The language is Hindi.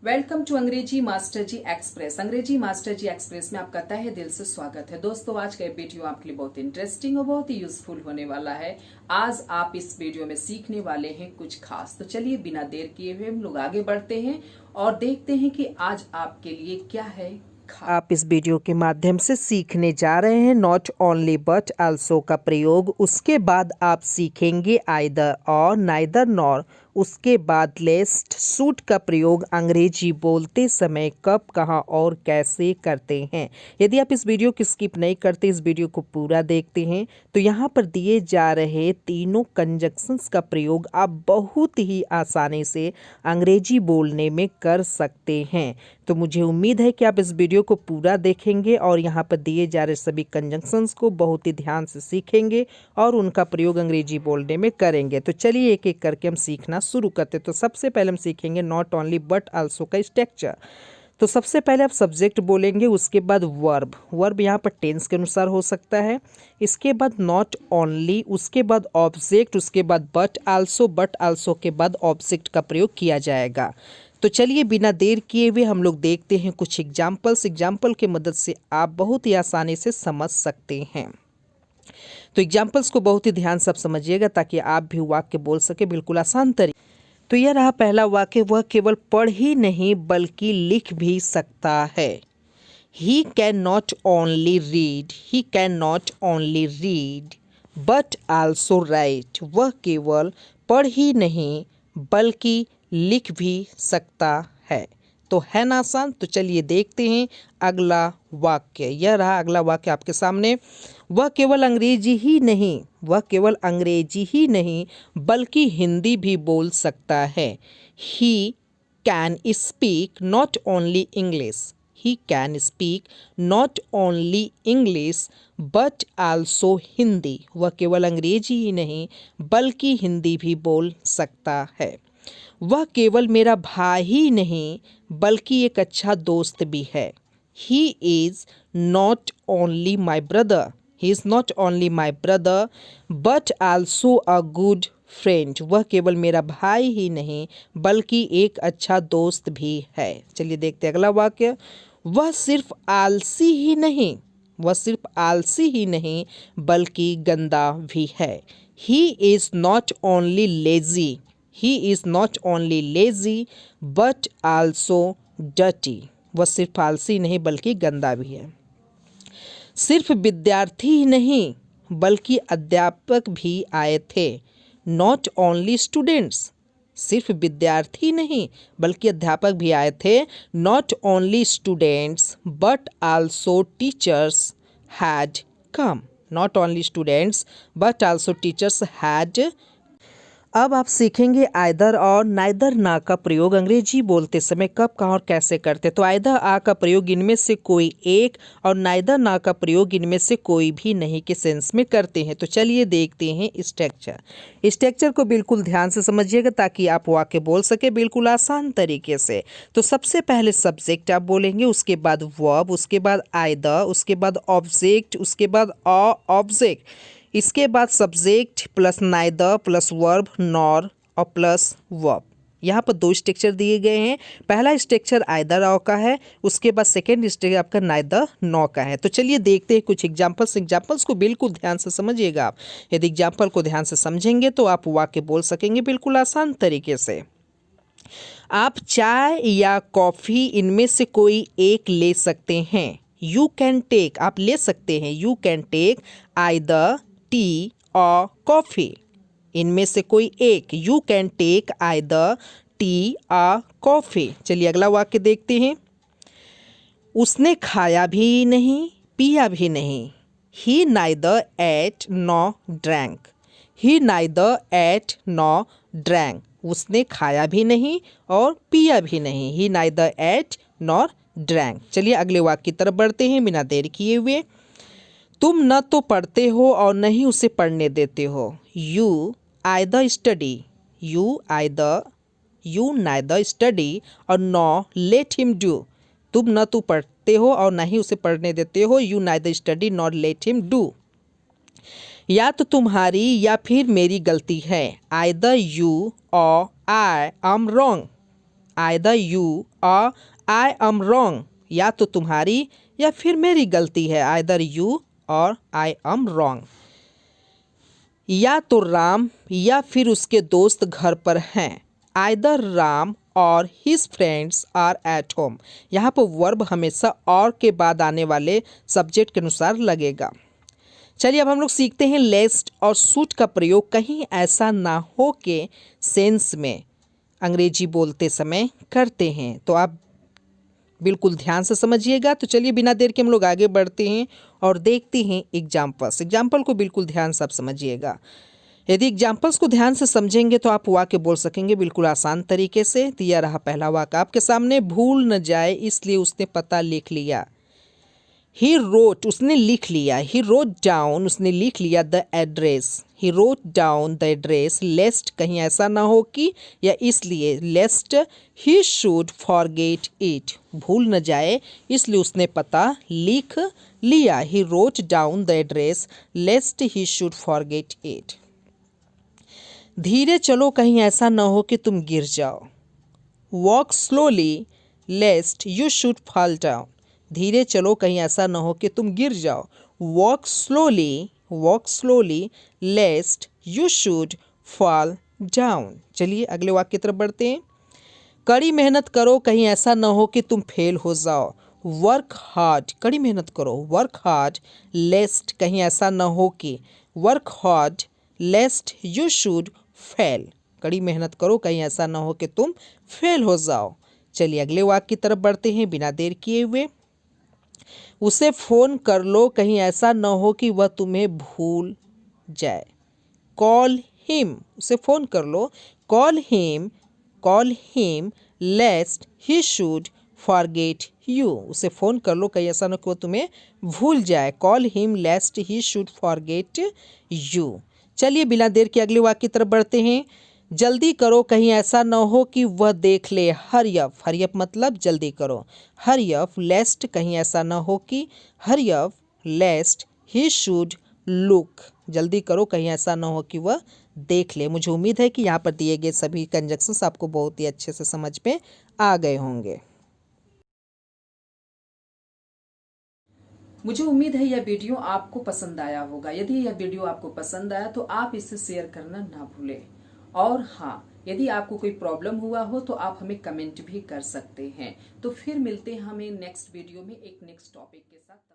वेलकम टू अंग्रेजी मास्टर जी एक्सप्रेस। अंग्रेजी मास्टर जी एक्सप्रेस में आपका तहे दिल से स्वागत है। दोस्तों, आज का ये वीडियो आपके लिए बहुत इंटरेस्टिंग और बहुत ही यूजफुल होने वाला है। आज आप इस वीडियो में सीखने वाले हैं कुछ खास। तो चलिए बिना देर किए हुए हम लोग आगे बढ़ते हैं और देखते हैं कि आज आपके लिए क्या है खास। आप इस वीडियो के माध्यम से सीखने जा रहे हैं नॉट ओनली बट आल्सो का प्रयोग। उसके बाद आप सीखेंगे आइदर और, नाइदर नॉर। उसके बाद लेस्ट, सूट का प्रयोग अंग्रेजी बोलते समय कब, कहाँ और कैसे करते हैं। यदि आप इस वीडियो को स्किप नहीं करते, इस वीडियो को पूरा देखते हैं, तो यहाँ पर दिए जा रहे तीनों कंजक्शंस का प्रयोग आप बहुत ही आसानी से अंग्रेजी बोलने में कर सकते हैं। तो मुझे उम्मीद है कि आप इस वीडियो को पूरा देखेंगे और यहाँ पर दिए जा रहे सभी कंजंक्शंस को बहुत ही ध्यान से सीखेंगे और उनका प्रयोग अंग्रेजी बोलने में करेंगे। तो चलिए एक एक करके हम सीखना शुरू करते हैं। तो सबसे पहले हम सीखेंगे नॉट ओनली बट आल्सो का स्ट्रक्चर। तो सबसे पहले आप सब्जेक्ट बोलेंगे, उसके बाद वर्ब। वर्ब यहाँ पर टेंस के अनुसार हो सकता है। इसके बाद नॉट ओनली, उसके बाद ऑब्जेक्ट, उसके बाद बट आल्सो के बाद ऑब्जेक्ट का प्रयोग किया जाएगा। तो चलिए बिना देर किए हुए हम लोग देखते हैं कुछ एग्जाम्पल की मदद से आप बहुत ही आसानी से समझ सकते हैं। तो एग्जाम्पल्स को बहुत ही ध्यान से आप समझिएगा ताकि आप भी वाक्य बोल सके बिल्कुल आसान तरीके। तो यह रहा पहला वाक्य, वह केवल पढ़ ही नहीं बल्कि लिख भी सकता है। He can not only read but also right. वह केवल पढ़ ही नहीं बल्कि लिख भी सकता है। तो है ना आसान। तो चलिए देखते हैं अगला वाक्य। यह रहा अगला वाक्य आपके सामने। वह केवल अंग्रेजी ही नहीं बल्कि हिंदी भी बोल सकता है। He can speak not only English but also Hindi. वह केवल अंग्रेजी ही नहीं बल्कि हिंदी भी बोल सकता है। वह केवल मेरा भाई ही नहीं बल्कि एक अच्छा दोस्त भी है। He is not only my brother but also a good friend. वह केवल मेरा भाई ही नहीं बल्कि एक अच्छा दोस्त भी है। चलिए देखते हैं अगला वाक्य। वह सिर्फ आलसी ही नहीं बल्कि गंदा भी है। He is not only lazy but also dirty. वह सिर्फ आलसी नहीं बल्कि गंदा भी है। सिर्फ विद्यार्थी ही नहीं बल्कि अध्यापक भी आए थे। Not only students. सिर्फ विद्यार्थी नहीं बल्कि अध्यापक भी आए थे। Not only students but also teachers had come. अब आप सीखेंगे आइदर और नाइदर ना का प्रयोग अंग्रेजी बोलते समय कब, कहाँ और कैसे करते। तो आइदर आ का प्रयोग इनमें से कोई एक और नाइदर ना का प्रयोग इनमें से कोई भी नहीं के सेंस में करते हैं। तो चलिए देखते हैं स्ट्रक्चर को बिल्कुल ध्यान से समझिएगा ताकि आप वाक्य बोल सके बिल्कुल आसान तरीके से। तो सबसे पहले सब्जेक्ट आप बोलेंगे, उसके बाद वर्ब, उसके बाद आइदर, उसके बाद ऑब्जेक्ट, उसके बाद ऑब्जेक्ट, इसके बाद subject plus neither plus verb nor और प्लस वर्ब। यहाँ पर दो स्ट्रक्चर दिए गए हैं। पहला स्ट्रक्चर आइदर और का है, उसके बाद सेकेंड स्ट्रक्चर आपका नाइदर नॉ का है। तो चलिए देखते हैं कुछ एग्जाम्पल्स को बिल्कुल ध्यान से समझिएगा आप। यदि एग्जाम्पल को ध्यान से समझेंगे तो आप वाक्य बोल सकेंगे बिल्कुल आसान तरीके से। आप चाय या कॉफ़ी इनमें से कोई एक ले सकते हैं। यू कैन टेक, आप ले सकते हैं। You can take either tea or coffee, इनमें से कोई एक। You can take either tea or coffee. चलिए अगला वाक्य देखते हैं। उसने खाया भी नहीं पिया भी नहीं। ही नाइदर एट नॉ ड्रैंक। उसने खाया भी नहीं और पिया भी नहीं। ही नाइदर एट नॉर ड्रैंक। चलिए अगले वाक्य की तरफ बढ़ते हैं बिना देर किए हुए। तुम न तो पढ़ते हो और न ही उसे पढ़ने देते हो। यू नाइदर स्टडी और नॉ लेट हिम डू। तुम न तो पढ़ते हो और न ही उसे पढ़ने देते हो। You neither study not let him do. या तो तुम्हारी या फिर मेरी गलती है। आइदर यू और आई एम आइदर यू और आई एम रॉन्ग, या तो तुम्हारी या फिर मेरी गलती है, आइदर यू और आई एम रॉन्ग। या तो राम या फिर उसके दोस्त घर पर हैं, either Ram or his friends are at home. यहाँ पर वर्ब हमेशा और के बाद आने वाले सब्जेक्ट के अनुसार लगेगा। चलिए अब हम लोग सीखते हैं लेस्ट और सूट का प्रयोग कहीं ऐसा ना हो के सेंस में अंग्रेजी बोलते समय करते हैं, तो आप बिल्कुल ध्यान से समझिएगा। तो चलिए बिना देर के हम लोग आगे बढ़ते हैं और देखते हैं एग्जाम्पल को बिल्कुल ध्यान से आप समझिएगा। यदि एग्जाम्पल्स को ध्यान से समझेंगे तो आप वाक्य बोल सकेंगे बिल्कुल आसान तरीके से। तो यह रहा पहला वाक्य आपके सामने, भूल न जाए इसलिए उसने पता लिख लिया। ही रोट, उसने लिख लिया। ही रोट डाउन, उसने लिख लिया the address. He wrote down the address lest कहीं ऐसा ना हो कि या इसलिए lest he should forget it, भूल न जाए इसलिए उसने पता लिख लिया। He wrote down the address lest he should forget it. धीरे चलो कहीं ऐसा ना हो कि तुम गिर जाओ। Walk slowly लेस्ट you should fall down, धीरे चलो कहीं ऐसा ना हो कि तुम गिर जाओ। Walk slowly लेस्ट you should fall down. चलिए अगले वाक्य की तरफ बढ़ते हैं। कड़ी मेहनत करो कहीं ऐसा ना हो कि तुम फेल हो जाओ। वर्क हार्ड, कड़ी मेहनत करो। वर्क हार्ड लेस्ट कहीं ऐसा ना हो कि, work hard लेस्ट you should fail, कड़ी मेहनत करो कहीं ऐसा ना हो कि तुम फेल हो जाओ। चलिए अगले वाक्य की तरफ बढ़ते हैं बिना देर किए हुए। उसे फ़ोन कर लो कहीं ऐसा न हो कि वह तुम्हें भूल जाए। कॉल हिम, उसे फ़ोन कर लो। Call him lest he should forget you, उसे फ़ोन कर लो कहीं ऐसा न हो कि वह तुम्हें भूल जाए। Call him lest he should forget you. चलिए बिना देर के अगले वाक्य की तरफ बढ़ते हैं। जल्दी करो कहीं ऐसा न हो कि वह देख ले। हरी अप मतलब जल्दी करो। हरी अप लेस्ट कहीं ऐसा न हो कि, hurry up lest he should look, जल्दी करो कहीं ऐसा न हो कि वह देख ले। मुझे उम्मीद है कि यहाँ पर दिए गए सभी कंजक्शंस आपको बहुत ही अच्छे से समझ में आ गए होंगे। मुझे उम्मीद है यह वीडियो आपको पसंद आया होगा। यदि यह वीडियो आपको पसंद आया तो आप इसे शेयर करना ना भूलें। और हाँ, यदि आपको कोई प्रॉब्लम हुआ हो तो आप हमें कमेंट भी कर सकते हैं। तो फिर मिलते हैं हमें नेक्स्ट वीडियो में एक नेक्स्ट टॉपिक के साथ।